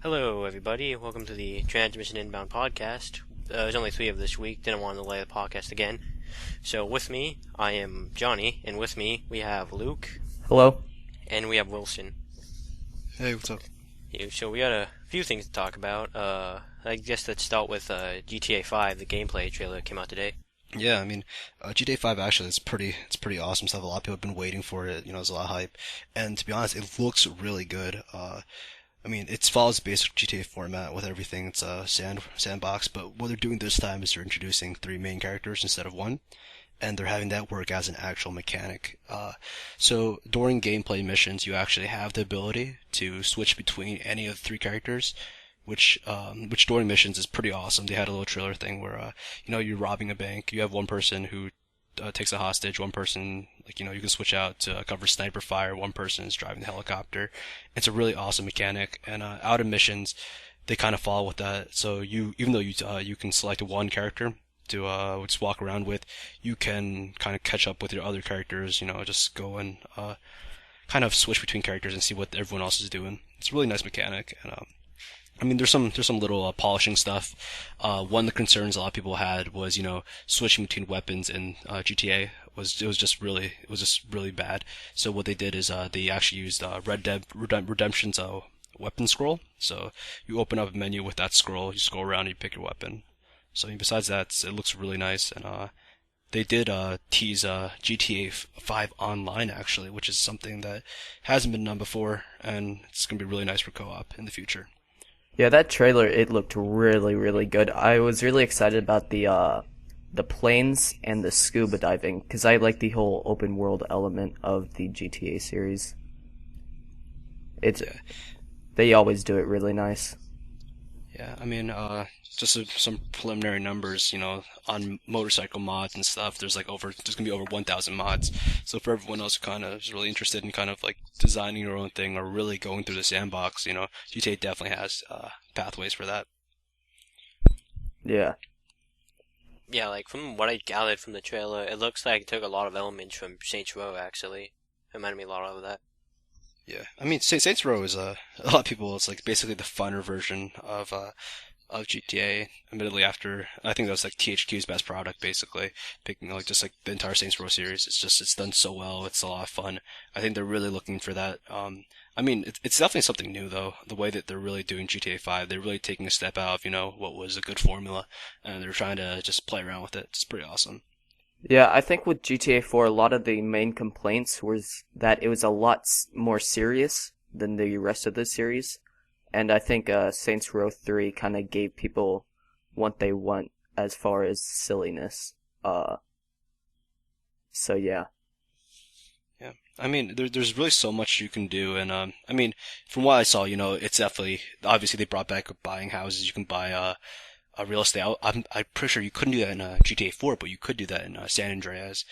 Hello, everybody. Welcome to the Transmission Inbound podcast. There's only three of this week. Didn't want to delay the podcast again. So with me, I am Johnny, and with me we have Luke, Hello. and we have Wilson. Hey, what's up? So we got a few things to talk about. I guess let's start with GTA 5. The gameplay trailer came out today. Yeah, GTA 5 actually it's pretty awesome stuff. A lot of people have been waiting for it. There's a lot of hype, and to be honest, it looks really good. It follows the basic GTA format with everything. It's a sandbox, but what they're doing this time is they're introducing three main characters instead of one, and they're having that work as an actual mechanic. So during gameplay missions, you actually have the ability to switch between any of the three characters, which during missions is pretty awesome. They had a little trailer thing where, you're robbing a bank. You have one person who takes a hostage. One person, you can switch out to cover sniper fire. One person is driving the helicopter. It's a really awesome mechanic. And out of missions, they kind of follow with that. So even though you can select one character to just walk around with, you can kind of catch up with your other characters. Just go and kind of switch between characters and see what everyone else is doing. It's a really nice mechanic, and there's some little polishing stuff. One of the concerns a lot of people had was, switching between weapons in GTA was just really bad. So what they did is they actually used Red Dead Redemption's weapon scroll. So you open up a menu with that scroll, you scroll around, and you pick your weapon. So besides that, it looks really nice, and they did tease GTA 5 Online actually, which is something that hasn't been done before, and it's gonna be really nice for co-op in the future. Yeah, that trailer, it looked really, really good. I was really excited about the planes and the scuba diving because I like the whole open world element of the GTA series. It's Yeah. They always do it really nice. Yeah, just some preliminary numbers, on motorcycle mods and stuff. There's gonna be over 1,000 mods. So for everyone else who kind of is really interested in kind of like designing your own thing or really going through the sandbox, GTA definitely has pathways for that. Yeah. Yeah, like from what I gathered from the trailer, it looks like it took a lot of elements from Saints Row. Actually, it reminded me a lot of that. Yeah, Saints Row is a lot of people. It's like basically the funner version of GTA. Admittedly, after I think that was like THQ's best product, basically picking like just like the entire Saints Row series. It's done so well. It's a lot of fun. I think they're really looking for that. It's definitely something new though. The way that they're really doing GTA 5, they're really taking a step out of what was a good formula, and they're trying to just play around with it. It's pretty awesome. Yeah, I think with GTA 4, a lot of the main complaints was that it was a lot more serious than the rest of the series. And I think Saints Row 3 kind of gave people what they want as far as silliness. So yeah. Yeah, there's really so much you can do, and from what I saw, it's definitely obviously they brought back buying houses. You can buy a real estate. I'm pretty sure you couldn't do that in GTA 4, but you could do that in San Andreas.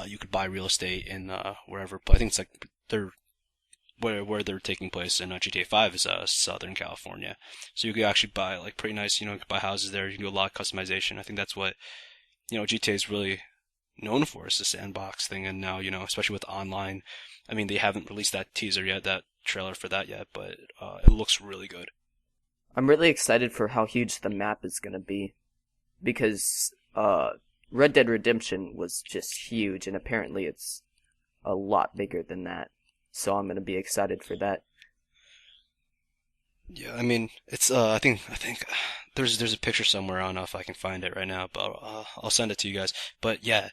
You could buy real estate in wherever, but I think it's like they're where they're taking place in GTA 5 is Southern California. So you could actually buy like pretty nice, you could buy houses there. You can do a lot of customization. I think that's what GTA is really known for, is the sandbox thing. And now, especially with online, they haven't released that teaser yet, that trailer for that yet, but it looks really good. I'm really excited for how huge the map is going to be because Red Dead Redemption was just huge, and apparently it's a lot bigger than that. So I'm going to be excited for that. Yeah, it's I think there's a picture somewhere. I don't know if I can find it right now, but I'll send it to you guys. But yeah,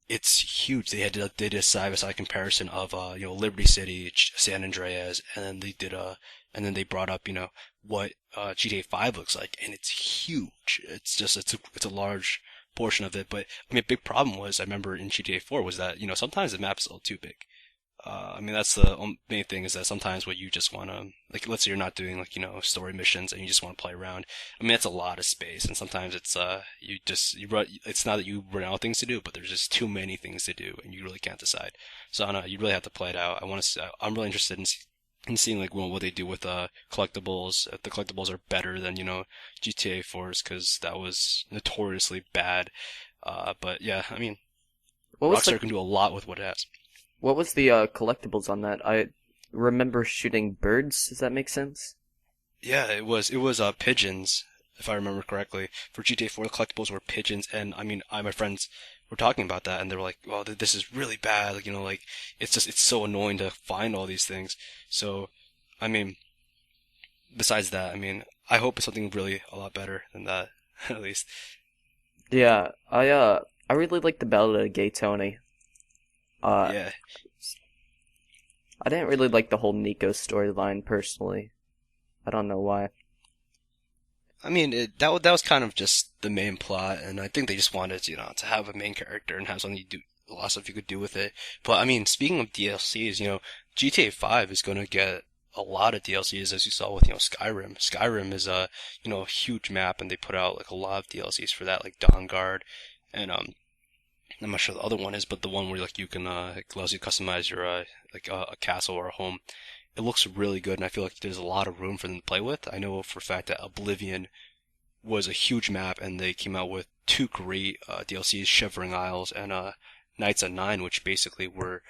it's huge. They did a side by side comparison of Liberty City, San Andreas, and then they brought up what GTA 5 looks like, and it's huge. It's a large portion of it. But a big problem was, I remember in GTA 4, was that sometimes the map is a little too big. That's the main thing, is that sometimes what you just want to, like, let's say you're not doing like, story missions and you just want to play around. That's a lot of space, and sometimes it's, it's not that you run out of things to do, but there's just too many things to do and you really can't decide. So I don't know, you really have to play it out. I'm really interested in seeing like what they do with, collectibles, if the collectibles are better than, GTA 4's, cause that was notoriously bad. But yeah, What was Rockstar can do a lot with what it has. what was the collectibles on that? I remember shooting birds. Does that make sense? Yeah, it was pigeons, if I remember correctly. For GTA 4, the collectibles were pigeons, and I mean, my friends were talking about that, and they were like, "Well, this is really bad. Like, like it's so annoying to find all these things." So, I mean, besides that, I mean, I hope it's something really a lot better than that, at least. Yeah, I really like the Battle of Gay Tony. Uh, Yeah, I didn't really like the whole Nico storyline personally. I don't know why. I mean, that was kind of just the main plot, and I think they just wanted, to have a main character and have something you do, a lot of stuff you could do with it. But I mean, speaking of DLCs, GTA 5 is gonna get a lot of DLCs, as you saw with, Skyrim. Skyrim is a huge map, and they put out like a lot of DLCs for that, like Dawn Guard, and I'm not sure the other one is, but the one where like you can it allows you to customize your like a castle or a home. It looks really good, and I feel like there's a lot of room for them to play with. I know for a fact that Oblivion was a huge map, and they came out with two great DLCs, Shivering Isles and Nights at Nine, which basically were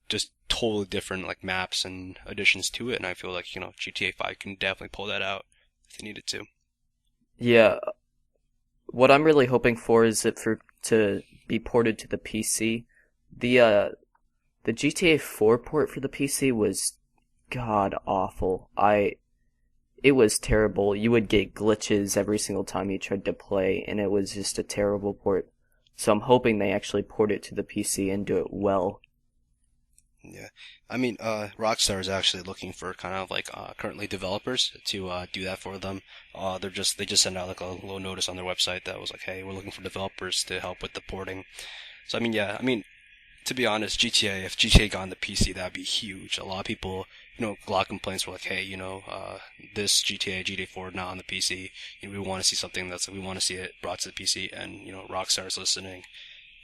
just totally different like maps and additions to it. And I feel like GTA 5 can definitely pull that out if they needed to. Yeah, what I'm really hoping for is it for to be ported to the PC. The uh the GTA 4 port for the PC was god awful. It was terrible. You would get glitches every single time you tried to play, and it was just a terrible port. So I'm hoping they actually port it to the PC and do it well. Yeah, I mean, Rockstar is actually looking for kind of like currently developers to do that for them. They just sent out like a little notice on their website that was like, hey, we're looking for developers to help with the porting. So I mean, yeah, I mean, to be honest, if GTA got on the PC, that'd be huge. A lot of people, a lot of complaints were like, hey, this GTA 4 not on the PC. We want to see something we want to see it brought to the PC, and Rockstar's listening.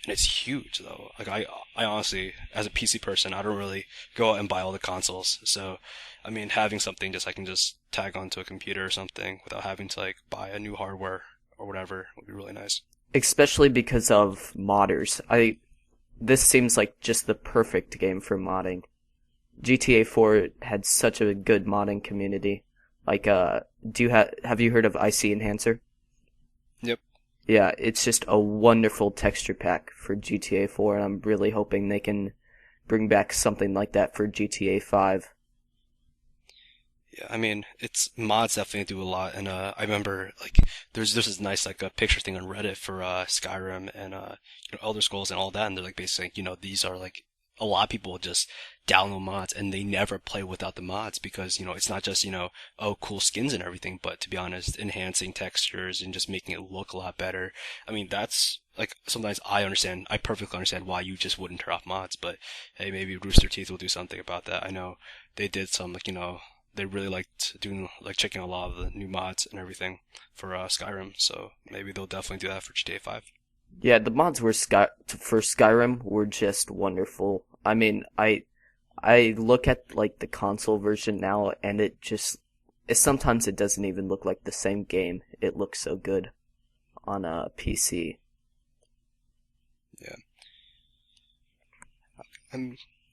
And it's huge though. Like I honestly, as a PC person, I don't really go out and buy all the consoles. So, I mean, having something just I can just tag onto a computer or something without having to like buy a new hardware or whatever would be really nice. Especially because of modders. This seems like just the perfect game for modding. GTA 4 had such a good modding community. Like, have you heard of IC Enhancer? Yep. Yeah, it's just a wonderful texture pack for GTA 4, and I'm really hoping they can bring back something like that for GTA 5. Yeah, I mean, it's mods definitely do a lot, and I remember like there's this nice like a picture thing on Reddit for Skyrim and Elder Scrolls and all that, and they're like basically like, these are like a lot of people just download mods and they never play without the mods because it's not just oh cool skins and everything, but to be honest, enhancing textures and just making it look a lot better. I mean, that's like sometimes I perfectly understand why you just wouldn't turn off mods, but hey, maybe Rooster Teeth will do something about that. I know they did some like they really liked doing like checking a lot of the new mods and everything for Skyrim, so maybe they'll definitely do that for GTA 5. Yeah, the mods for Skyrim were just wonderful. I mean, I look at like the console version now, and sometimes it doesn't even look like the same game. It looks so good on a PC. Yeah.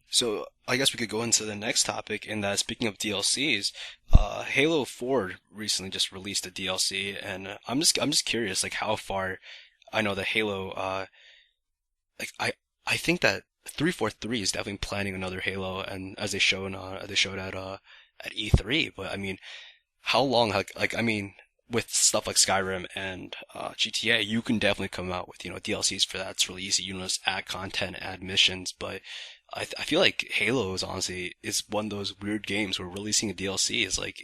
So I guess we could go into the next topic, in that speaking of DLCs, Halo 4 recently just released a DLC, and I'm just curious, like how far. I know that Halo, like I think that 343 is definitely planning another Halo, and as they showed at E3. But I mean, how long? Like I mean, with stuff like Skyrim and GTA, you can definitely come out with DLCs for that. It's really easy. You can just add content, add missions. But I feel like Halo is one of those weird games where releasing a DLC is like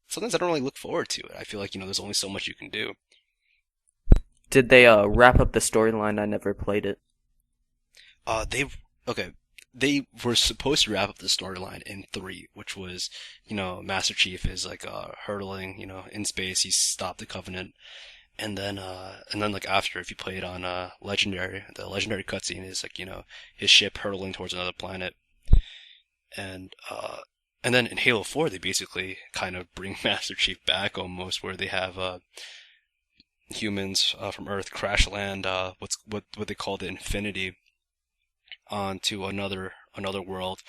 sometimes I don't really look forward to it. I feel like there's only so much you can do. Did they wrap up the storyline? I never played it. They okay. They were supposed to wrap up the storyline in 3, which was, Master Chief is like hurtling, in space. He stopped the Covenant, and then like after, if you play it on Legendary, the Legendary cutscene is like his ship hurtling towards another planet, and and then in Halo 4 they basically kind of bring Master Chief back almost, where they have humans from Earth crash land what they call the Infinity onto another another world,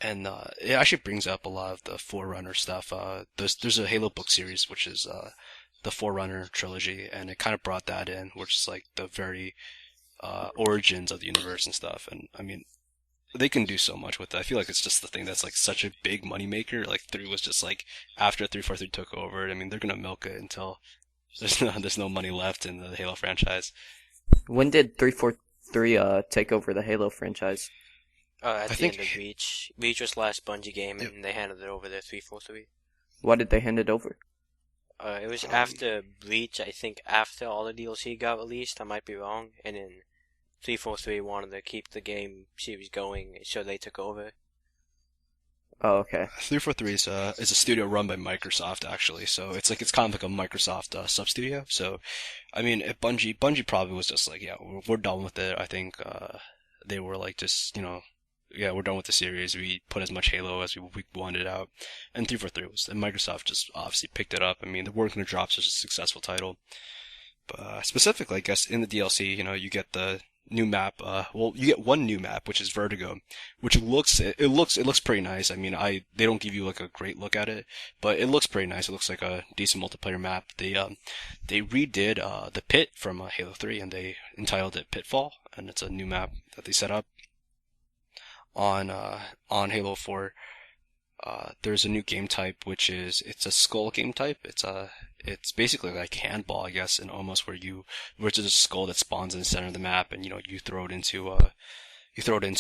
and it actually brings up a lot of the Forerunner stuff. There's a Halo book series which is the Forerunner trilogy, and it kind of brought that in, which is like the very origins of the universe and stuff. And I mean, they can do so much with it. I feel like it's just the thing that's like such a big moneymaker. Like 3 was just like after 343 took over. I mean, they're gonna milk it until there's no money left in the Halo franchise. When did 343 take over the Halo franchise? At I the end think of Reach. Reach was the last Bungie game, and they handed it over to 343. Why did they hand it over? It was after Reach, I think after all the DLC got released, I might be wrong, and then 343 wanted to keep the game series going, so they took over. Oh, okay. 343 is a studio run by Microsoft actually, so it's kind of like a Microsoft sub studio. So, I mean, if Bungie probably was just like, yeah, we're done with it. I think they were like just yeah, we're done with the series. We put as much Halo as we wanted out, and 343 was, and Microsoft just obviously picked it up. I mean, they weren't going to drop such a successful title, but specifically, I guess in the DLC, you get the new map. Well, you get one new map, which is Vertigo, which looks pretty nice. I mean, they don't give you like a great look at it, but it looks pretty nice. It looks like a decent multiplayer map. They redid the pit from Halo 3, and they entitled it Pitfall, and it's a new map that they set up on Halo 4. There's a new game type, which it's a skull game type. It's basically like handball, I guess, and almost where it's a skull that spawns in the center of the map, and you throw it into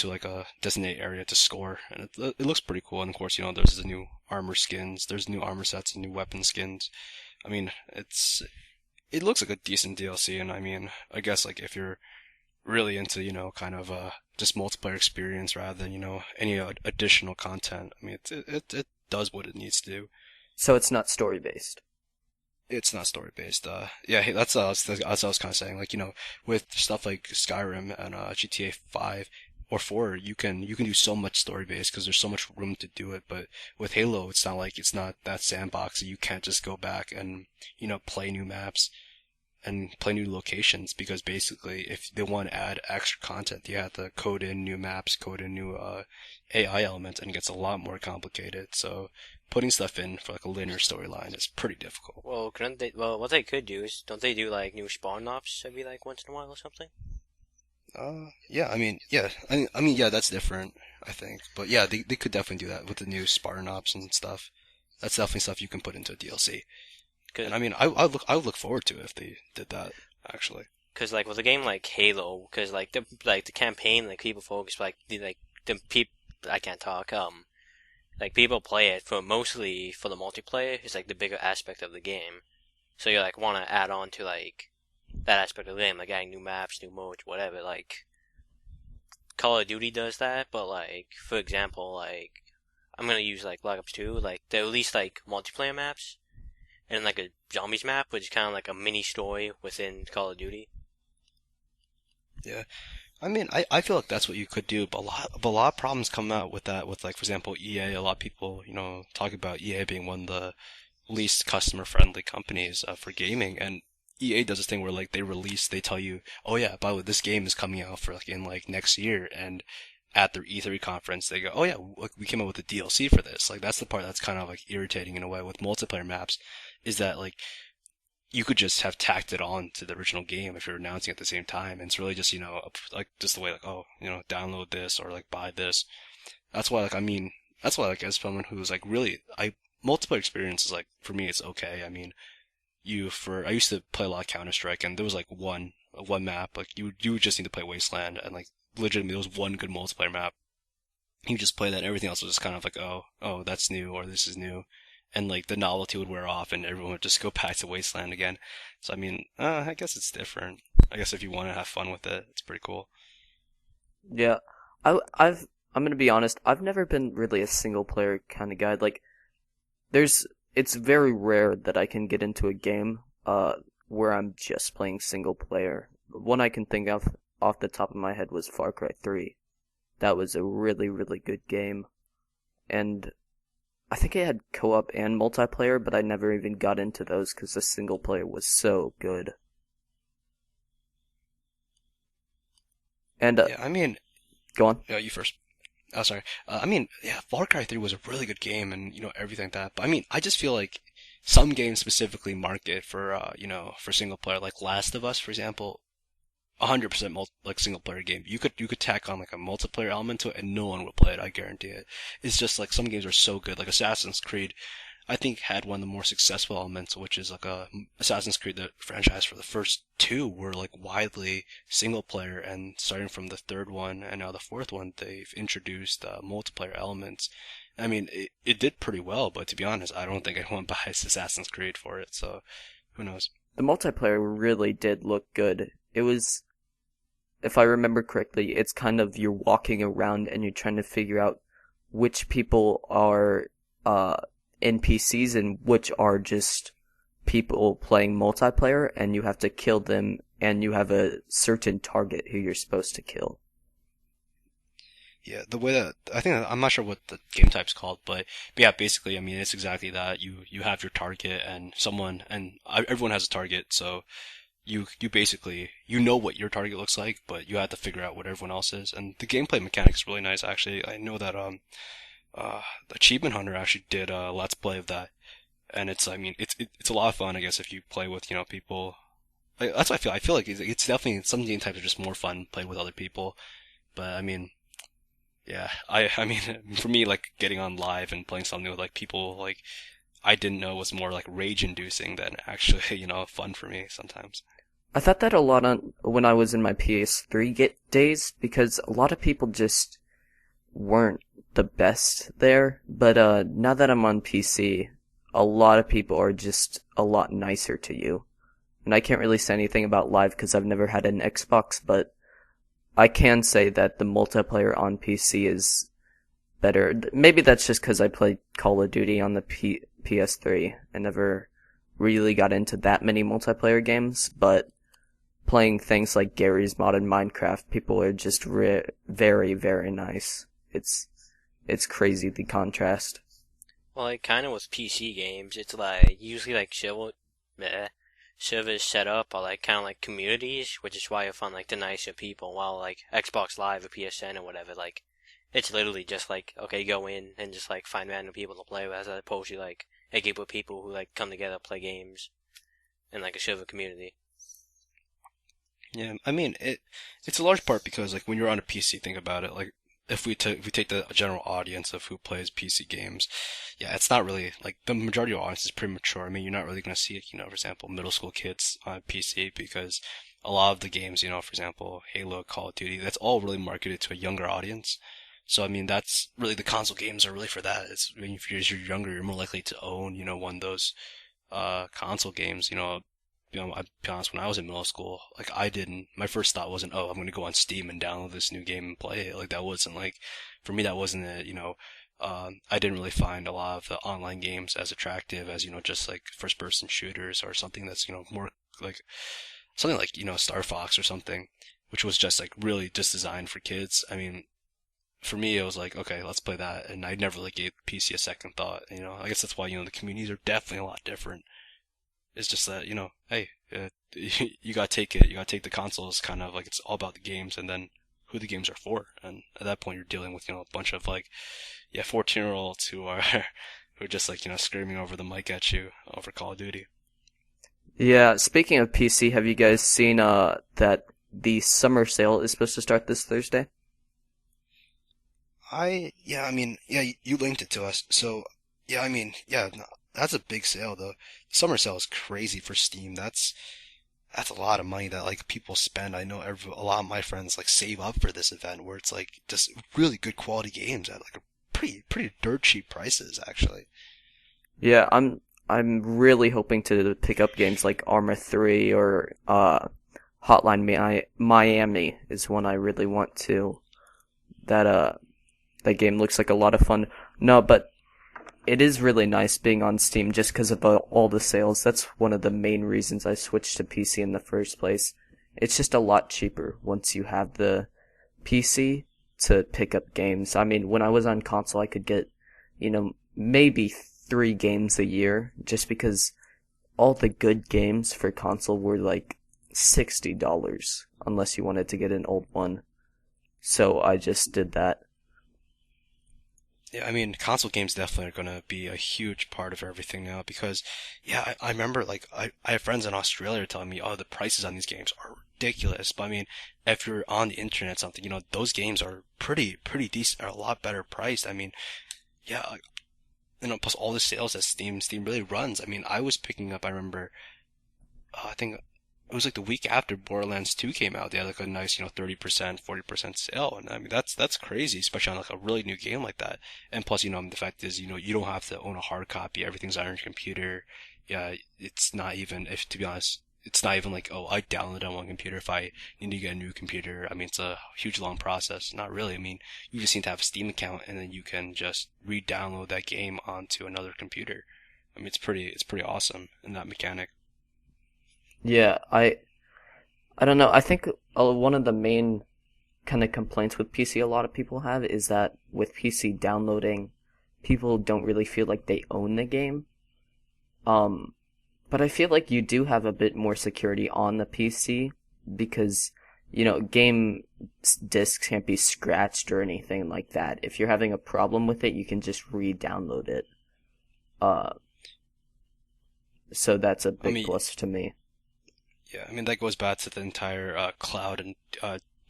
like a designated area to score, and it looks pretty cool. And of course, there's the new armor skins, there's new armor sets and new weapon skins. I mean, it looks like a decent DLC, and I mean, I guess like if you're really into kind of just multiplayer experience rather than any additional content, I mean it does what it needs to do. So it's not story based. It's not story based. Yeah, hey, that's what I was kind of saying. Like with stuff like Skyrim and GTA 5 or 4, you can do so much story based because there's so much room to do it. But with Halo, it's not that sandbox. You can't just go back and play new maps and play new locations, because basically if they want to add extra content, you have to code in new maps, code in new AI elements, and it gets a lot more complicated. So putting stuff in for like a linear storyline is pretty difficult. Well, what they could do is, don't they do like new spawn ops every like once in a while or something? Yeah, yeah, that's different, I think. But yeah, they could definitely do that with the new Spartan ops and stuff. That's definitely stuff you can put into a DLC. And I mean, I would look forward to it if they did that, actually. Because like with a game like Halo, because like the campaign, like people focus, like the people, I can't talk. Like people play it mostly for the multiplayer. It's like the bigger aspect of the game. So you like want to add on to like that aspect of the game, like adding new maps, new modes, whatever. Like Call of Duty does that, but like for example, like I'm gonna use like Black Ops 2. Like they release like multiplayer maps. And like a zombies map, which is kind of like a mini story within Call of Duty. Yeah, I mean, I feel like that's what you could do, but a lot of problems come out with that. With like, for example, EA. A lot of people, talk about EA being one of the least customer-friendly companies for gaming, and EA does this thing where like they tell you, oh yeah, by the way, this game is coming out for like in like next year, and at their E3 conference, they go, oh yeah, look, we came out with a DLC for this. Like that's the part that's kind of like irritating in a way with multiplayer maps. Is that like you could just have tacked it on to the original game if you're announcing at the same time, and it's really just like just the way like, oh, download this or like buy this. That's why like as someone who's like really multiplayer experience is like, for me it's okay. I mean, I used to play a lot of Counter-Strike, and there was like one map, like you would just need to play Wasteland, and like legitimately there was one good multiplayer map. You just play that, and everything else was just kind of like, oh that's new, or this is new. And like the novelty would wear off, and everyone would just go back to Wasteland again. So I mean, I guess it's different. I guess if you want to have fun with it, it's pretty cool. Yeah, I'm gonna be honest. I've never been really a single player kind of guy. Like, it's very rare that I can get into a game where I'm just playing single player. One I can think of off the top of my head was Far Cry 3. That was a really, really good game, and I think it had co-op and multiplayer, but I never even got into those because the single player was so good. And yeah, I mean, go on. Yeah, you first. Oh, sorry. I mean, yeah, Far Cry 3 was a really good game and, everything like that. But I mean, I just feel like some games specifically market for, for single player, like Last of Us, for example, 100% like single player game. You could tack on like a multiplayer element to it and no one would play it, I guarantee it. It's just like some games are so good. Like Assassin's Creed, I think had one of the more successful elements, which is like Assassin's Creed, the franchise for the first two were like widely single player, and starting from the third one and now the fourth one, they've introduced multiplayer elements. I mean, it did pretty well, but to be honest, I don't think anyone buys Assassin's Creed for it, so who knows? The multiplayer really did look good. It was, if I remember correctly, it's kind of you're walking around and you're trying to figure out which people are NPCs and which are just people playing multiplayer, and you have to kill them, and you have a certain target who you're supposed to kill. Yeah, the way that I think I'm not sure what the game type's called, but yeah, basically, I mean, it's exactly that. You have your target, and everyone has a target, so you basically you know what your target looks like, but you have to figure out what everyone else is. And the gameplay mechanic is really nice, actually. I know that Achievement Hunter actually did a let's play of that, and I mean, it's a lot of fun, I guess, if you play with people. That's what I feel. I feel like it's definitely some game types are just more fun playing with other people, but I mean. Yeah, I mean, for me, like getting on live and playing something with like people like I didn't know was more like rage inducing than actually, fun for me sometimes. I thought that a lot on when I was in my PS3 days, because a lot of people just weren't the best there. But now that I'm on PC, a lot of people are just a lot nicer to you. And I can't really say anything about live because I've never had an Xbox, but I can say that the multiplayer on PC is better. Maybe that's just because I played Call of Duty on the PS3 and never really got into that many multiplayer games, but playing things like Gary's Mod and Minecraft, people are just very, very nice. It's crazy, the contrast. Well, like kind of with PC games, it's like usually like servers set up are like kind of like communities, which is why you find like the nicer people. While like Xbox Live or PSN or whatever, like it's literally just like okay, go in and just like find random people to play with, as opposed to like a group of people who like come together play games in like a server community. Yeah, I mean it's a large part because like when you're on a PC, think about it. Like if we take the general audience of who plays PC games, yeah, it's not really like the majority of the audience is pretty mature. I mean, you're not really gonna see, for example, middle school kids on PC because a lot of the games, for example, Halo, Call of Duty, that's all really marketed to a younger audience. So I mean, that's really the console games are really for that. It's when if you're younger, you're more likely to own, one of those console games. I'll be honest, when I was in middle school, like my first thought wasn't, oh, I'm going to go on Steam and download this new game and play it. Like that wasn't like, for me, that wasn't it, I didn't really find a lot of the online games as attractive as, just like first person shooters or something that's, more like, something like, Star Fox or something, which was just like really just designed for kids. I mean, for me, it was like, okay, let's play that. And I never really gave PC a second thought, I guess that's why, the communities are definitely a lot different. It's just that, hey, you gotta take it. You gotta take the consoles kind of like it's all about the games and then who the games are for. And at that point, you're dealing with, a bunch of like, 14-year-olds who are, who are just like, screaming over the mic at you over Call of Duty. Yeah, speaking of PC, have you guys seen that the summer sale is supposed to start this Thursday? Yeah, I mean, yeah, you linked it to us. So, yeah, I mean, yeah, no, that's a big sale though. Summer sale is crazy for Steam. That's a lot of money that like people spend. I know a lot of my friends like save up for this event where it's like just really good quality games at like a pretty dirt cheap prices actually. Yeah, I'm really hoping to pick up games like Arma 3 or Hotline Miami is one I really want to. That game looks like a lot of fun. No, but it is really nice being on Steam just because of all the sales. That's one of the main reasons I switched to PC in the first place. It's just a lot cheaper once you have the PC to pick up games. I mean, when I was on console, I could get, maybe 3 games a year just because all the good games for console were like $60 unless you wanted to get an old one. So I just did that. Yeah, I mean, console games definitely are going to be a huge part of everything now because, yeah, I remember like I have friends in Australia telling me, oh, the prices on these games are ridiculous. But I mean, if you're on the internet, something, those games are pretty decent, are a lot better priced. I mean, yeah, plus all the sales that Steam really runs. I mean, I was picking up, I remember, I think it was like the week after Borderlands 2 came out, they had like a nice, 30%, 40% sale. And I mean, that's crazy, especially on like a really new game like that. And plus, the fact is, you don't have to own a hard copy. Everything's on your computer. Yeah, it's not even, if to be honest, it's not even like, oh, I downloaded it on one computer. If I need to get a new computer, I mean, it's a huge long process. Not really. I mean, you just need to have a Steam account and then you can just re-download that game onto another computer. I mean, it's pretty awesome in that mechanic. Yeah, I don't know. I think one of the main kind of complaints with PC a lot of people have is that with PC downloading, people don't really feel like they own the game. Um, but I feel like you do have a bit more security on the PC because, game discs can't be scratched or anything like that. If you're having a problem with it, you can just re-download it. Uh, so that's a I big mean, plus to me. yeah, I mean that goes back to the entire cloud and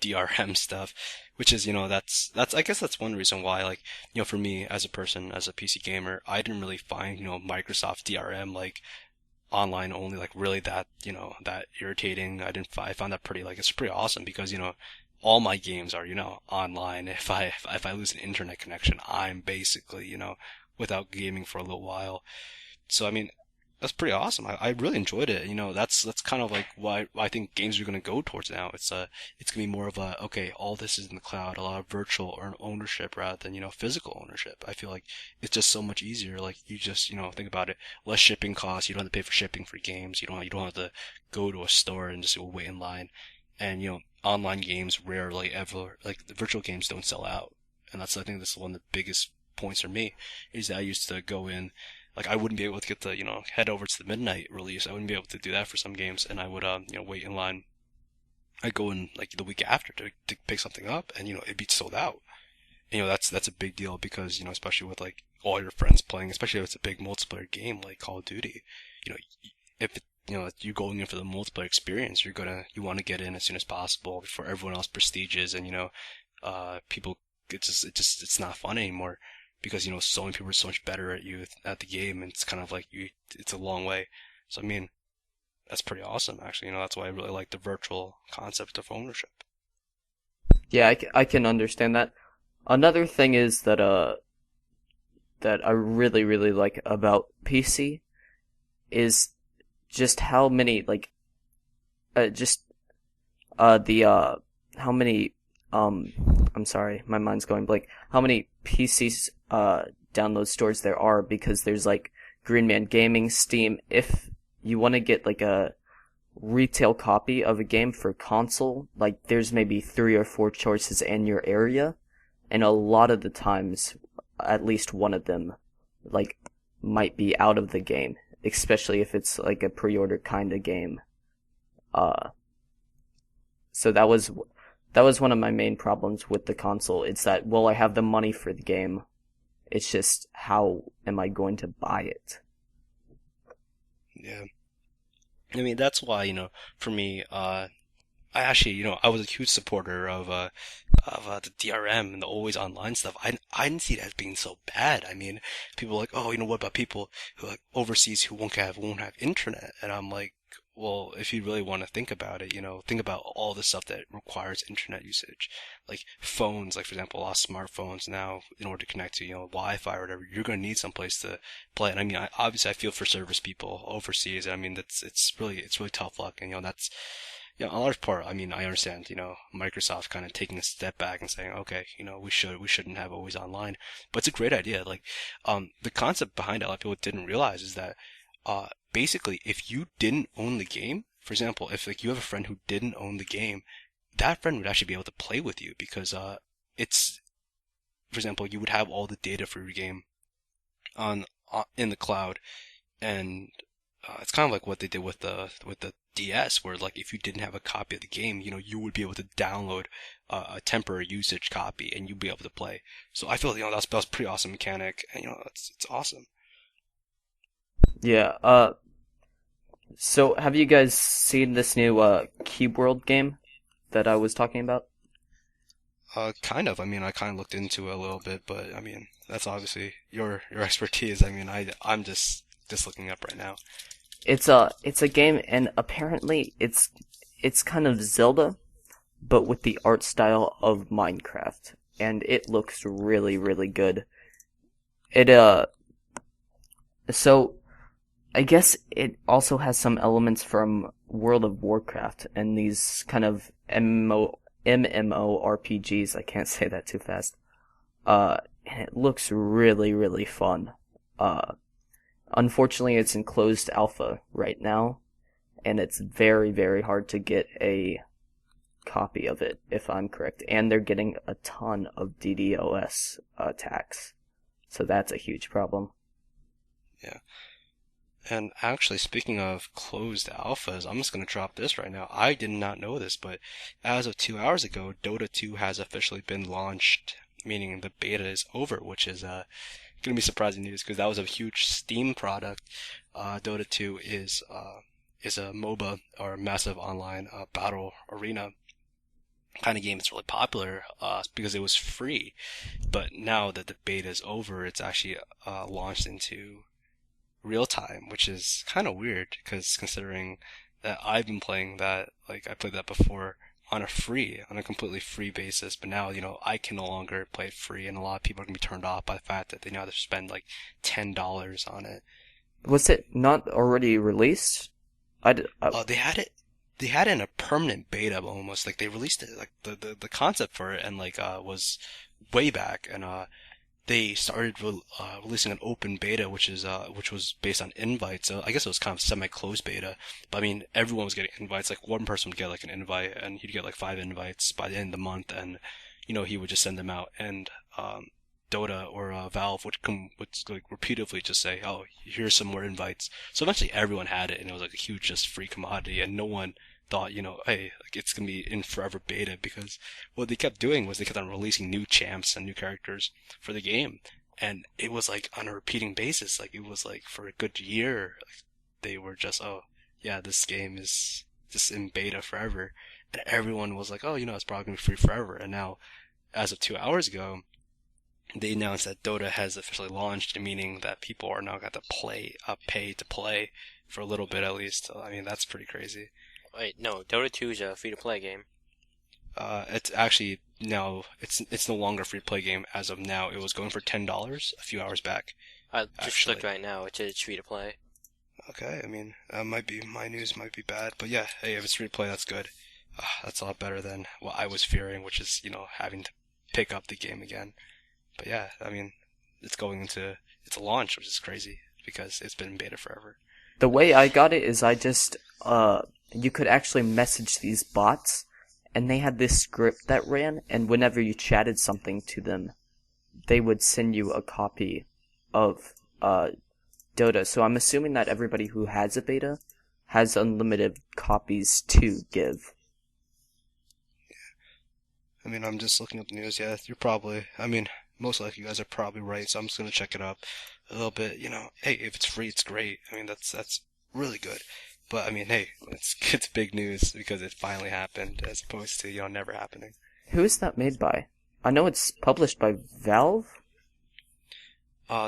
DRM stuff, which is that's I guess that's one reason why like for me as a person as a PC gamer, I didn't really find Microsoft DRM like online only like really that that irritating. I found that pretty like it's pretty awesome because all my games are online. If I lose an internet connection, I'm basically without gaming for a little while. So I mean, that's pretty awesome. I really enjoyed it. That's kind of like why I think games are going to go towards now. It's going to be more of a okay, all this is in the cloud, a lot of virtual or ownership rather than physical ownership. I feel like it's just so much easier. Like you just think about it, less shipping costs. You don't have to pay for shipping for games. You don't have to go to a store and just go wait in line. And online games rarely ever like the virtual games don't sell out. And I think that's one of the biggest points for me is that I used to go in like I wouldn't be able to get the head over to the midnight release. I wouldn't be able to do that for some games, and I would wait in line. I'd go in like the week after to pick something up, and it'd be sold out. And, that's a big deal because especially with like all your friends playing, especially if it's a big multiplayer game like Call of Duty, you know if you're going in for the multiplayer experience, you want to get in as soon as possible before everyone else prestiges and people it's not fun anymore because so many people are so much better at you at the game, and it's kind of like it's a long way. So I mean, that's pretty awesome actually. That's why I really like the virtual concept of ownership. Yeah, I can understand that. Another thing is that I really really like about PC is just how many like just the how many um I'm sorry, my mind's going blank. How many PCs download stores there are because there's like Green Man Gaming, Steam. If you want to get like a retail copy of a game for console, like there's maybe 3 or 4 choices in your area, and a lot of the times at least one of them like might be out of the game, especially if it's like a pre-order kind of game. Uh so that was one of my main problems with the console. It's that, well, I have the money for the game. It's just, how am I going to buy it? Yeah, I mean that's why for me I actually I was a huge supporter of the DRM and the always online stuff. I didn't see it as being so bad. I mean, people are like, oh, what about people who like overseas who won't have internet? And I'm like, well, if you really want to think about it, think about all the stuff that requires internet usage, like phones, like for example, a lot of smartphones now, in order to connect to Wi-Fi or whatever, you're going to need some place to play. And I mean, obviously, I feel for service people overseas. And I mean, it's really tough luck, and that's yeah, a large part. I mean, I understand, Microsoft kind of taking a step back and saying, okay, we shouldn't have always online, but it's a great idea. Like, the concept behind it, a lot of people didn't realize is that, basically, if you didn't own the game, for example, if like you have a friend who didn't own the game, that friend would actually be able to play with you because, it's, for example, you would have all the data for your game in the cloud, and it's kind of like what they did with the DS, where like if you didn't have a copy of the game, you would be able to download a temporary usage copy and you'd be able to play. So I feel that's a pretty awesome mechanic, and it's awesome. Yeah. So have you guys seen this new Cube World game that I was talking about? Kind of. I mean, I kind of looked into it a little bit, but I mean, that's obviously your expertise. I mean, I'm just looking up right now. It's a game, and apparently it's kind of Zelda, but with the art style of Minecraft, and it looks really really good. It so I guess it also has some elements from World of Warcraft and these kind of MMORPGs. I can't say that too fast. And it looks really, really fun. Unfortunately, it's in closed alpha right now, and it's very, very hard to get a copy of it, if I'm correct. And they're getting a ton of DDoS attacks, so that's a huge problem. Yeah. And actually, speaking of closed alphas, I'm just going to drop this right now. I did not know this, but as of 2 hours ago, Dota 2 has officially been launched, meaning the beta is over, which is going to be surprising news because that was a huge Steam product. Dota 2 is a MOBA, or massive online battle arena kind of game. It's really popular because it was free, but now that the beta is over, it's actually launched into real time, which is kind of weird because considering that I've been playing that, like I played that before on a completely free basis, but now, I can no longer play it free, and a lot of people are going to be turned off by the fact that they now have to spend like $10 on it. Was it not already released? They had it in a permanent beta almost, like they released it, like the concept for it, and like was way back, and they started releasing an open beta, which was based on invites. So I guess it was kind of semi-closed beta, but I mean everyone was getting invites. Like one person would get like an invite, and he'd get like 5 invites by the end of the month, and he would just send them out. And Dota or Valve would like repeatedly just say, "Oh, here's some more invites." So eventually everyone had it, and it was like a huge just free commodity, and no one thought, hey, like it's gonna be in forever beta, because what they kept doing was they kept on releasing new champs and new characters for the game, and it was like on a repeating basis. Like it was like for a good year, like, they were just, oh yeah, this game is just in beta forever, and everyone was like, oh, it's probably gonna be free forever. And now, as of 2 hours ago, they announced that Dota has officially launched, meaning that people are now got to pay to play for a little bit at least. So, I mean, that's pretty crazy. Wait, no, Dota 2 is a free-to-play game. It's actually now it's no longer a free to play game as of now. It was going for $10 a few hours back. I just Actually, looked right now. It's free-to-play. okay. I mean, my news might be bad, but yeah, hey, if it's free to play, that's good. That's a lot better than what I was fearing, which is having to pick up the game again. But yeah, I mean, it's a launch, which is crazy because it's been in beta forever. The way I got it is I just you could actually message these bots, and they had this script that ran, and whenever you chatted something to them, they would send you a copy of Dota. So I'm assuming that everybody who has a beta has unlimited copies to give. I mean, I'm just looking up the news. Yeah, I mean, most likely you guys are probably right, so I'm just gonna check it up a little bit. Hey, if it's free, it's great. I mean, that's really good. But I mean, hey, it's big news because it finally happened, as opposed to never happening. Who is that made by? I know it's published by Valve.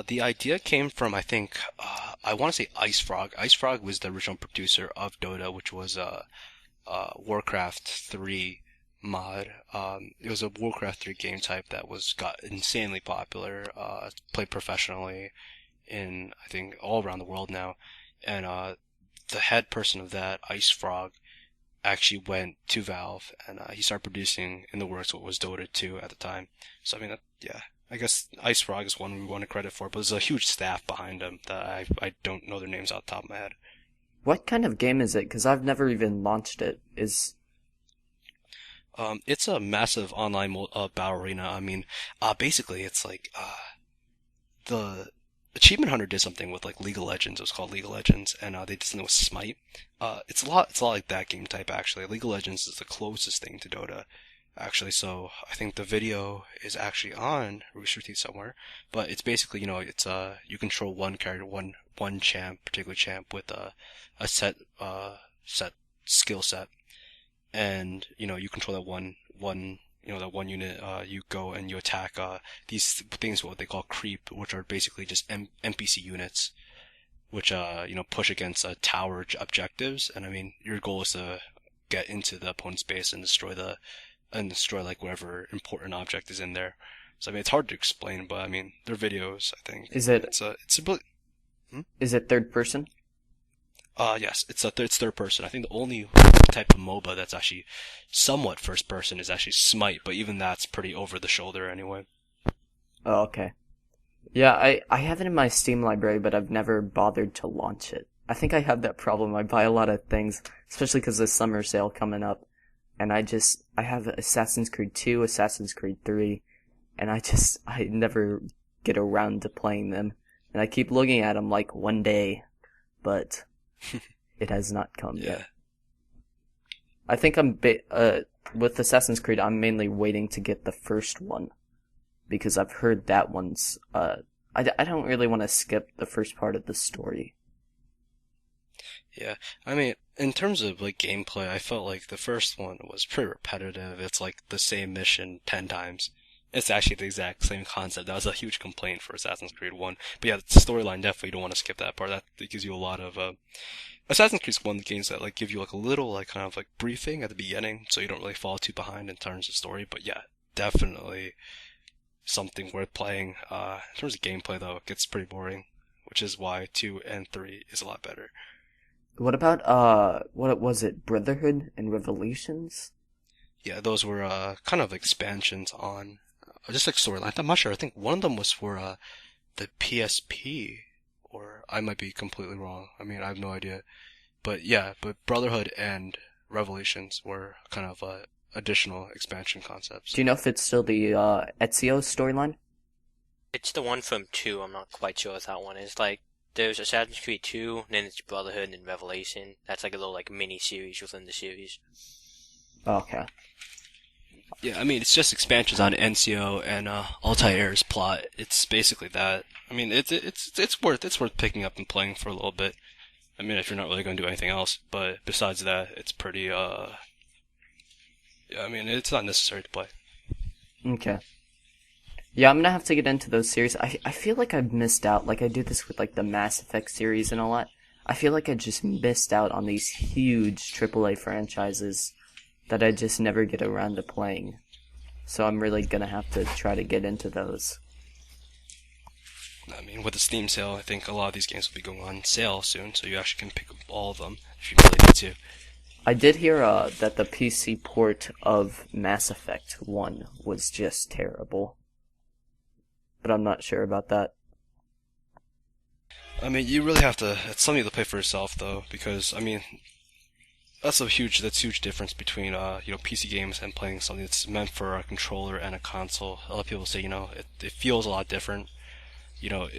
The idea came from, I think, I want to say Ice Frog. Ice Frog was the original producer of Dota, which was Warcraft 3 mod. It was a Warcraft 3 game type that got insanely popular, played professionally in, I think, all around the world now. And the head person of that, Ice Frog, actually went to Valve, and he started producing in the works what was Dota 2 at the time. So I mean, yeah, I guess Ice Frog is one we want to credit for, but there's a huge staff behind him that I don't know their names off the top of my head. What kind of game is it? Because I've never even launched it. It's a massive online battle arena. I mean, basically it's like the Achievement Hunter did something with like League of Legends. It was called League of Legends, and they did something with Smite. It's a lot like that game type actually. League of Legends is the closest thing to Dota, actually. So I think the video is actually on Rooster Teeth somewhere. But it's basically, it's you control one character, one champ, particular champ with a set skill set, and you control that that one unit. You go and you attack these things, what they call creep, which are basically just NPC units, which push against tower objectives. And I mean, your goal is to get into the opponent's base and destroy like whatever important object is in there. So I mean, it's hard to explain, but I mean, their videos, I think Is it it's a bit. is it third person? Yes, it's third person. I think the only type of MOBA that's actually somewhat first person is actually Smite, but even that's pretty over the shoulder anyway. Oh, okay. Yeah, I have it in my Steam library, but I've never bothered to launch it. I think I have that problem. I buy a lot of things, especially because the summer sale coming up, and I have Assassin's Creed 2, Assassin's Creed 3, and I never get around to playing them. And I keep looking at them like one day, but it has not come yet. I think with Assassin's Creed, I'm mainly waiting to get the first one, because I've heard that one's, I don't really want to skip the first part of the story. Yeah, I mean, in terms of like gameplay, I felt like the first one was pretty repetitive. It's like the same mission 10 times. It's actually the exact same concept. That was a huge complaint for Assassin's Creed 1. But yeah, the storyline, definitely you don't want to skip that part. That gives you a lot of, Assassin's Creed's one of the games that like give you like a little like kind of like briefing at the beginning, so you don't really fall too behind in terms of story. But yeah, definitely something worth playing. In terms of gameplay though, it gets pretty boring, which is why 2 and 3 is a lot better. What about, what was it, Brotherhood and Revelations? Yeah, those were kind of expansions on just like storyline. I'm not sure. I think one of them was for the PSP, or I might be completely wrong. I mean, I have no idea. But yeah, but Brotherhood and Revelations were kind of additional expansion concepts. Do you know if it's still the Ezio storyline? It's the one from 2. I'm not quite sure what that one is. Like, there's Assassin's Creed 2, then it's Brotherhood and then Revelation. That's like a little like mini series within the series. Okay. Yeah, I mean, it's just expansions on Ezio and Altair's plot. It's basically that. I mean, it's worth picking up and playing for a little bit. I mean, if you're not really going to do anything else. But besides that, it's pretty yeah, I mean, it's not necessary to play. Okay. Yeah, I'm gonna have to get into those series. I feel like I've missed out. Like, I do this with, like, the Mass Effect series and all that. I feel like I just missed out on these huge AAA franchises that I just never get around to playing. So I'm really gonna have to try to get into those. I mean, with the Steam sale, I think a lot of these games will be going on sale soon, so you actually can pick up all of them if you really need to. I did hear that the PC port of Mass Effect 1 was just terrible. But I'm not sure about that. I mean, you really have to. It's something to play for yourself, though, because I mean, that's huge difference between PC games and playing something that's meant for a controller and a console. A lot of people say it feels a lot different,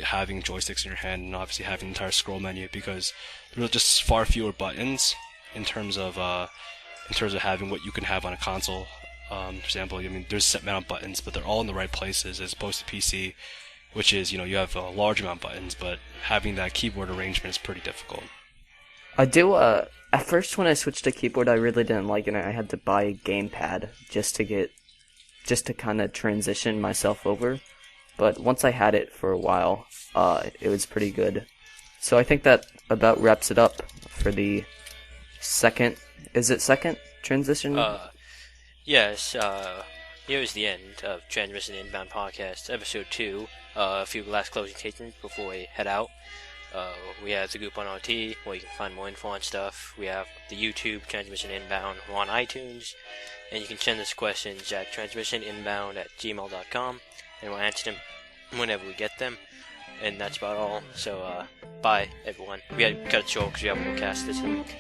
having joysticks in your hand and obviously having the entire scroll menu, because there are just far fewer buttons in terms of having what you can have on a console. For example, I mean, there's a set amount of buttons, but they're all in the right places, as opposed to PC, which is, you have a large amount of buttons, but having that keyboard arrangement is pretty difficult. I do, at first when I switched to keyboard, I really didn't like it. I had to buy a gamepad just to kind of transition myself over. But once I had it for a while, it was pretty good. So I think that about wraps it up for the second transition? Yes, here's the end of Transmission Inbound Podcast, Episode 2. A few last closing statements before we head out. We have the group on RT, where you can find more info on stuff. We have the YouTube, Transmission Inbound. We're on iTunes. And you can send us questions at transmissioninbound@gmail.com. And we'll answer them whenever we get them. And that's about all. So, bye, everyone. We got to cut it short because we have a more cast this week.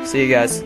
See you guys.